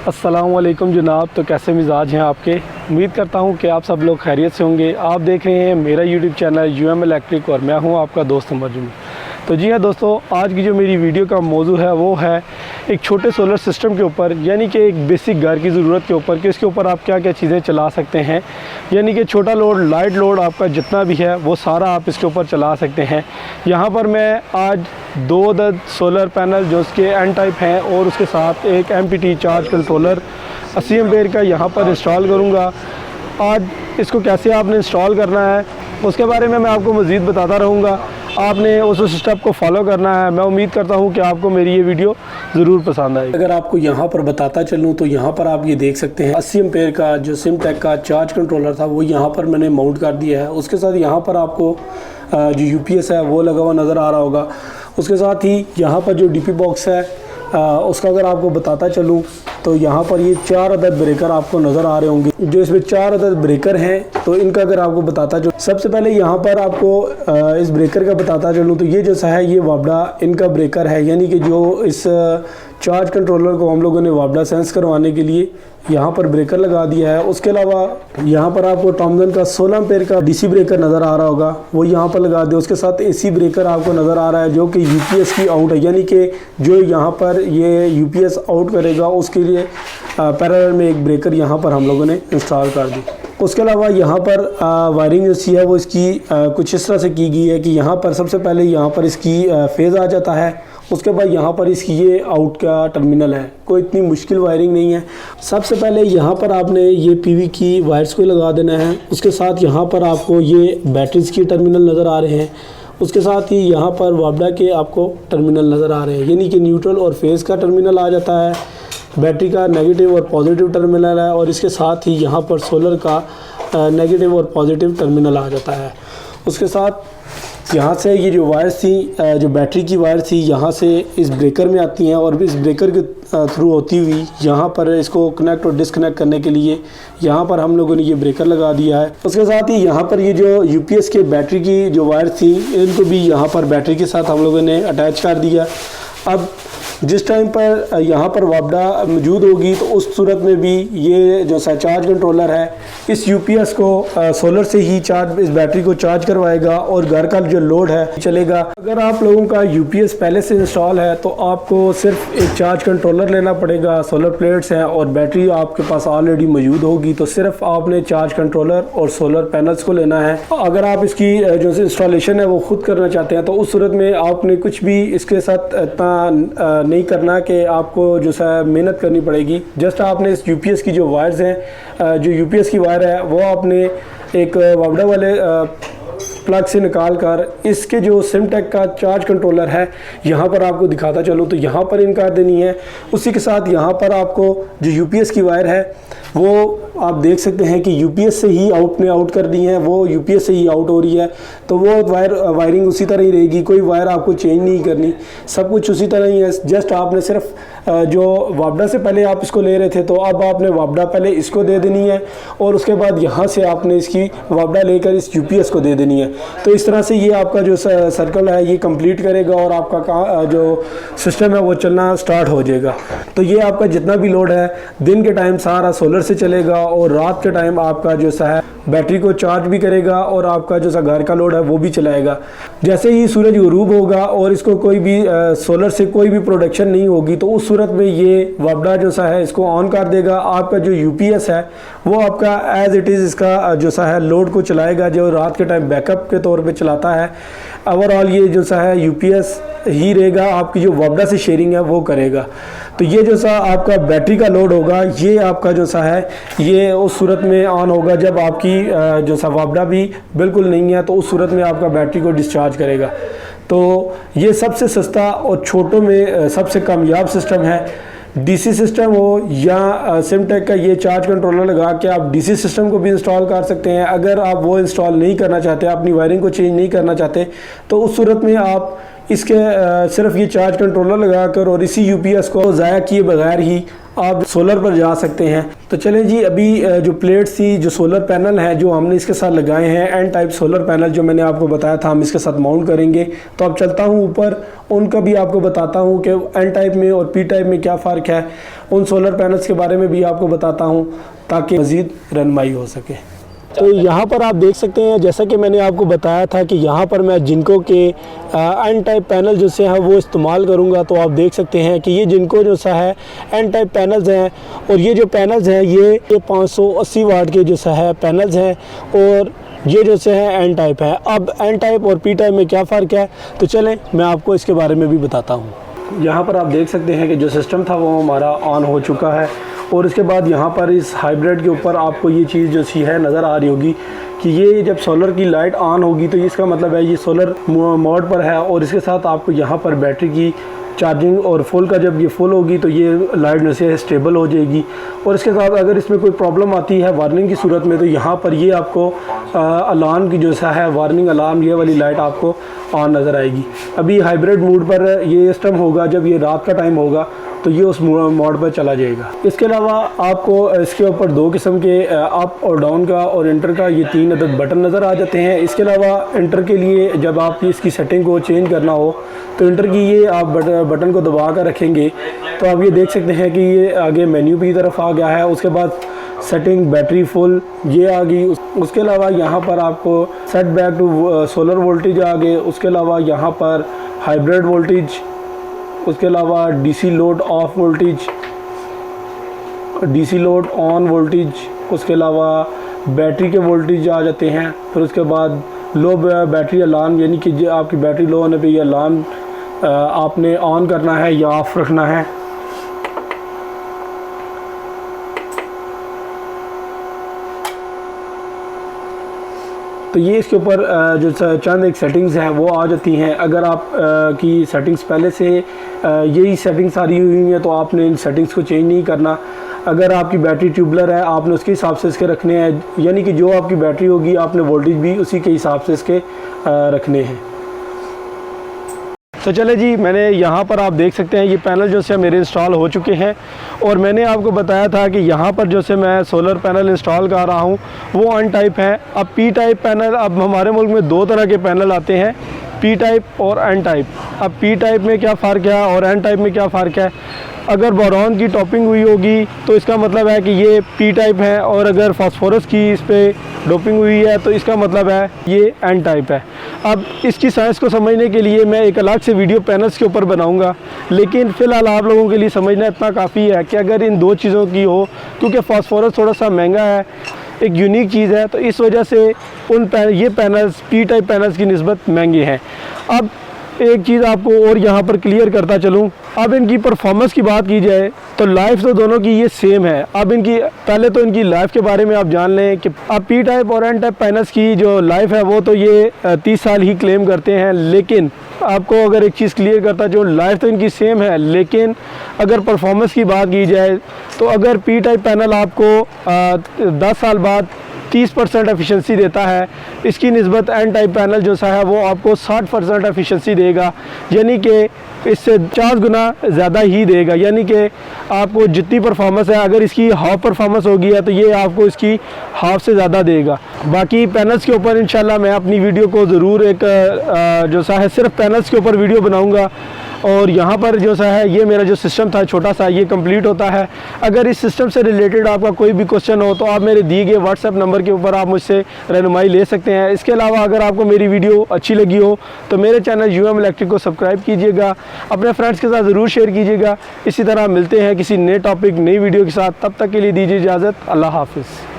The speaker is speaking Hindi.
अस्सलामुअलैकुम जनाब। तो कैसे मिजाज हैं आपके? उम्मीद करता हूं कि आप सब लोग खैरियत से होंगे। आप देख रहे हैं मेरा यूट्यूब चैनल UM इलेक्ट्रिक और मैं हूं आपका दोस्त मरजूम। तो जी हाँ दोस्तों, आज की जो मेरी वीडियो का मौजू है वो है एक छोटे सोलर सिस्टम के ऊपर, यानी कि एक बेसिक घर की ज़रूरत के ऊपर कि इसके ऊपर आप क्या क्या चीज़ें चला सकते हैं। यानी कि छोटा लोड, लाइट लोड आपका जितना भी है वो सारा आप इसके ऊपर चला सकते हैं। यहाँ पर मैं आज 2 अदद सोलर पैनल जो उसके एन टाइप हैं और उसके साथ एक MPT चार्ज कंट्रोलर 80 एम्पेयर का यहाँ पर इंस्टॉल करूँगा। आज इसको कैसे आपने इंस्टॉल करना है उसके बारे में मैं आपको मज़ीद बताता रहूँगा। आपने उस स्टेप को फॉलो करना है। मैं उम्मीद करता हूँ कि आपको मेरी ये वीडियो ज़रूर पसंद आएगी। अगर आपको यहाँ पर बताता चलूँ तो यहाँ पर आप ये देख सकते हैं 80 एम्पेयर का जो सिमटेक का चार्ज कंट्रोलर था वो यहाँ पर मैंने माउंट कर दिया है। उसके साथ यहाँ पर आपको जो UPS है वो लगा हुआ नज़र आ रहा होगा। उसके साथ ही यहाँ पर जो DP बॉक्स है उसका अगर आपको बताता चलूँ तो यहाँ पर ये 4 अदद ब्रेकर आपको नज़र आ रहे होंगे। जो इसमें 4 अदद ब्रेकर हैं तो इनका अगर आपको बताता चलूँ, सबसे पहले यहाँ पर आपको इस ब्रेकर का बताता चलूँ तो ये जो सा है ये वापडा इनका ब्रेकर है। यानी कि जो इस चार्ज कंट्रोलर को हम लोगों ने वापडा सेंस करवाने के लिए यहाँ पर ब्रेकर लगा दिया है। उसके अलावा यहाँ पर आपको टॉमसन का 16 एम्पेयर का DC ब्रेकर नज़र आ रहा होगा, वो यहाँ पर लगा दिया। उसके साथ AC ब्रेकर आपको नज़र आ रहा है जो कि UPS की आउट है, यानी कि जो यहाँ पर ये UPS आउट करेगा उसके लिए पैरेलल में एक ब्रेकर यहाँ पर हम लोगों ने इंस्टॉल कर दी। उसके अलावा यहाँ पर वायरिंग जो है वो इसकी कुछ इस तरह से की गई है कि यहाँ पर सबसे पहले यहाँ पर इसकी फेज़ आ जाता है। उसके बाद यहाँ पर इसकी ये आउट का टर्मिनल है। कोई इतनी मुश्किल वायरिंग नहीं है। सबसे पहले यहाँ पर आपने ये PV की वायर्स को लगा देना है। उसके साथ यहाँ पर आपको ये बैटरीज की टर्मिनल नज़र आ रहे हैं। उसके साथ ही यहाँ पर वापडा के आपको टर्मिनल नज़र आ रहे हैं, यानी कि न्यूट्रल और फेज़ का टर्मिनल आ जाता है। बैटरी का नेगेटिव और पॉजिटिव टर्मिनल है और इसके साथ ही यहाँ पर सोलर का नेगेटिव और पॉजिटिव टर्मिनल आ जाता है। उसके साथ यहाँ से ये जो वायर्स थी, जो बैटरी की वायर थी, यहाँ से इस ब्रेकर में आती हैं और इस ब्रेकर के थ्रू होती हुई यहाँ पर इसको कनेक्ट और डिसकनेक्ट करने के लिए यहाँ पर हम लोगों ने ये ब्रेकर लगा दिया है। उसके साथ ही यहाँ पर ये जो UPS के बैटरी की जो वायर थी इनको भी यहाँ पर बैटरी के साथ हम लोगों ने अटैच कर दिया। अब जिस टाइम पर यहाँ पर वापडा मौजूद होगी तो उस सूरत में भी ये जो चार्ज कंट्रोलर है इस UPS को सोलर से ही चार्ज, इस बैटरी को चार्ज करवाएगा और घर का जो लोड है चलेगा। अगर आप लोगों का UPS पहले से इंस्टॉल है तो आपको सिर्फ एक चार्ज कंट्रोलर लेना पड़ेगा, सोलर प्लेट्स हैं और बैटरी आपके पास ऑलरेडी मौजूद होगी। तो सिर्फ आपने चार्ज कंट्रोलर और सोलर पैनल्स को लेना है। अगर आप इसकी जो इंस्टॉलेशन है वो खुद करना चाहते हैं तो उस सूरत में आपने कुछ भी इसके साथ इतना नहीं करना कि आपको जो सा मेहनत करनी पड़ेगी। जस्ट आपने इस UPS की जो वायर्स हैं, जो UPS की वायर है वो आपने एक वापडा वाले प्लग से निकाल कर इसके जो सिमटेक का चार्ज कंट्रोलर है यहाँ पर आपको दिखाता चलो तो यहाँ पर इन कर देनी है। उसी के साथ यहाँ पर आपको जो UPS की वायर है वो आप देख सकते हैं कि UPS से ही आउट कर दी है, वो UPS से ही आउट हो रही है। तो वो वायरिंग उसी तरह ही रहेगी, कोई वायर आपको चेंज नहीं करनी, सब कुछ उसी तरह ही है। जस्ट आपने सिर्फ जो वापडा से पहले आप इसको ले रहे थे तो अब आपने वापडा पहले इसको दे देनी है और उसके बाद यहाँ से आपने इसकी वापडा लेकर इस UPS को दे देनी है। तो इस तरह से ये आपका जो सर्कल है ये कंप्लीट करेगा और आपका जो सिस्टम है वो चलना स्टार्ट हो जाएगा। तो ये आपका जितना भी लोड है दिन के टाइम सारा सोलर से चलेगा और रात के टाइम आपका जो सा है बैटरी को चार्ज भी करेगा और आपका जो सा घर का लोड है वो भी चलाएगा। जैसे ही सूरज गुरूब होगा और इसको कोई भी सोलर से कोई भी प्रोडक्शन नहीं होगी तो उस सूरत में ये वापडा जो सा है इसको ऑन कर देगा। आपका जो UPS है वो आपका एज इट इज़ इसका जो सा है लोड को चलाएगा, जो रात के टाइम बैकअप के तौर पे चलाता है। ओवरऑल ये जो सा है UPS ही रहेगा, आपकी जो वापडा से शेयरिंग है वो करेगा। तो ये जो सा आपका बैटरी का लोड होगा ये आपका जो सा है ये उस सूरत में ऑन होगा जब आपकी जो सा वापडा भी बिल्कुल नहीं है तो उस सूरत में आपका बैटरी को डिस्चार्ज करेगा। तो ये सबसे सस्ता और छोटों में सबसे कामयाब सिस्टम है। DC सिस्टम हो या सिमटेक का ये चार्ज कंट्रोलर लगा के आप DC सिस्टम को भी इंस्टॉल कर सकते हैं। अगर आप वो इंस्टॉल नहीं करना चाहते, अपनी वायरिंग को चेंज नहीं करना चाहते तो उस सूरत में आप इसके सिर्फ ये चार्ज कंट्रोलर लगाकर और इसी UPS को ज़ाया किए बगैर ही आप सोलर पर जा सकते हैं। तो चलें जी, अभी जो प्लेट्स थी, जो सोलर पैनल है जो हमने इसके साथ लगाए हैं, एन टाइप सोलर पैनल जो मैंने आपको बताया था हम इसके साथ माउंट करेंगे। तो अब चलता हूँ ऊपर, उनका भी आपको बताता हूँ कि एन टाइप में और पी टाइप में क्या फ़र्क है, उन सोलर पैनल्स के बारे में भी आपको बताता हूँ ताकि मज़ीद रहनुमाई हो सके। तो यहाँ पर आप देख सकते हैं, जैसा कि मैंने आपको बताया था कि यहाँ पर मैं जिनको के एन टाइप पैनल जो से है वो इस्तेमाल करूँगा। तो आप देख सकते हैं कि ये जिनको जो सा है एन टाइप पैनल्स हैं, और ये जो पैनल्स हैं ये 580 वाट के जो सा है पैनल्स हैं, और ये जो से है एन टाइप है। अब एन टाइप और पी टाइप में क्या फ़र्क है, तो चलें मैं आपको इसके बारे में भी बताता हूँ। यहाँ पर आप देख सकते हैं कि जो सिस्टम था वो हमारा ऑन हो चुका है, और इसके बाद यहाँ पर इस हाइब्रिड के ऊपर आपको ये चीज़ जो सी है नज़र आ रही होगी कि ये जब सोलर की लाइट ऑन होगी तो इसका मतलब है ये सोलर मोड पर है, और इसके साथ आपको यहाँ पर बैटरी की चार्जिंग और फुल का जब ये फुल होगी तो ये लाइट में से स्टेबल हो जाएगी। और इसके साथ अगर इसमें कोई प्रॉब्लम आती है वार्निंग की सूरत में, तो यहाँ पर ये आपको अलार्म की जो सा है वार्निंग अलार्म ये वाली लाइट आपको ऑन नज़र आएगी। अभी हाइब्रिड मोड पर ये इस टाइम होगा, जब ये रात का टाइम होगा तो ये उस मोड पर चला जाएगा। इसके अलावा आपको इसके ऊपर 2 किस्म के अप और डाउन का और इंटर का ये 3 अदद बटन नज़र आ जाते हैं। इसके अलावा इंटर के लिए जब आप इसकी सेटिंग को चेंज करना हो तो इंटर की ये आप बटन को दबा कर रखेंगे तो आप ये देख सकते हैं कि ये आगे मेन्यू की तरफ आ गया है। उसके बाद सेटिंग बैटरी फुल ये आ गई। उसके अलावा यहाँ पर आपको set back to solar voltage आ गए। उसके अलावा यहाँ पर हाइब्रिड वोल्टेज, उसके अलावा DC load off voltage, DC load on voltage, उसके अलावा बैटरी के वोल्टेज आ जाते हैं। फिर उसके बाद लो बैटरी अलार्म, यानी कि आपकी बैटरी लो होने पे ये अलार्म आपने ऑन करना है या ऑफ रखना है। तो ये इसके ऊपर जो चंद एक सेटिंग्स हैं वो आ जाती हैं। अगर आप की सेटिंग्स पहले से यही सेटिंग्स सारी हुई हैं तो आपने इन सेटिंग्स को चेंज नहीं करना। अगर आपकी बैटरी ट्यूबलर है आपने उसके हिसाब से इसके रखने हैं, यानी कि जो आपकी बैटरी होगी आपने वोल्टेज भी उसी के हिसाब से इसके रखने हैं। तो चले जी, मैंने यहाँ पर आप देख सकते हैं ये पैनल जो से मेरे इंस्टॉल हो चुके हैं, और मैंने आपको बताया था कि यहाँ पर जो से मैं सोलर पैनल इंस्टॉल कर रहा हूँ वो अन टाइप है। अब पी टाइप पैनल, अब हमारे मुल्क में 2 तरह के पैनल आते हैं, पी टाइप और एन टाइप। अब पी टाइप में क्या फ़र्क है और एन टाइप में क्या फ़र्क है। अगर बोरॉन की टॉपिंग हुई होगी तो इसका मतलब है कि ये पी टाइप है, और अगर फास्फोरस की इस पर डोपिंग हुई है तो इसका मतलब है ये एन टाइप है। अब इसकी साइंस को समझने के लिए मैं एक अलग से वीडियो पैनल्स के ऊपर बनाऊंगा, लेकिन फ़िलहाल आप लोगों के लिए समझना इतना काफ़ी है कि अगर इन 2 चीज़ों की हो, क्योंकि फास्फोरस थोड़ा सा महंगा है, एक यूनिक चीज़ है, तो इस वजह से ये पैनल्स पी टाइप पैनल्स की निस्बत महंगे हैं। अब एक चीज़ आपको और यहाँ पर क्लियर करता चलूँ, अब इनकी परफॉर्मेंस की बात की जाए तो लाइफ तो दोनों की ये सेम है। अब इनकी पहले तो इनकी लाइफ के बारे में आप जान लें कि अब पी टाइप और एन टाइप पैनल्स की जो लाइफ है वो तो ये 30 साल ही क्लेम करते हैं, लेकिन आपको अगर एक चीज़ क्लियर करता जो लाइफ तो इनकी सेम है, लेकिन अगर परफॉर्मेंस की बात की जाए तो अगर पी टाइप पैनल आपको 10 साल बाद 30% एफिशिएंसी देता है, इसकी निस्बत एन टाइप पैनल जो सा है वो आपको 60% एफिशिएंसी देगा, यानी कि इससे 40 गुना ज़्यादा ही देगा। यानी कि आपको जितनी परफॉर्मेंस है, अगर इसकी हाफ परफॉर्मेंस होगी है तो ये आपको इसकी हाफ से ज़्यादा देगा। बाकी पैनल्स के ऊपर इंशाल्लाह मैं अपनी वीडियो को ज़रूर एक जो सा है सिर्फ पैनल्स के ऊपर वीडियो बनाऊँगा। और यहाँ पर जो सा है ये मेरा जो सिस्टम था छोटा सा ये कंप्लीट होता है। अगर इस सिस्टम से रिलेटेड आपका कोई भी क्वेश्चन हो तो आप मेरे दिए गए व्हाट्सएप नंबर के ऊपर आप मुझसे रहनुमाई ले सकते हैं। इसके अलावा अगर आपको मेरी वीडियो अच्छी लगी हो तो मेरे चैनल यूएम इलेक्ट्रिक को सब्सक्राइब कीजिएगा, अपने फ्रेंड्स के साथ ज़रूर शेयर कीजिएगा। इसी तरह मिलते हैं किसी नए टॉपिक नई वीडियो के साथ, तब तक के लिए दीजिए इजाज़त। अल्लाह हाफिज़।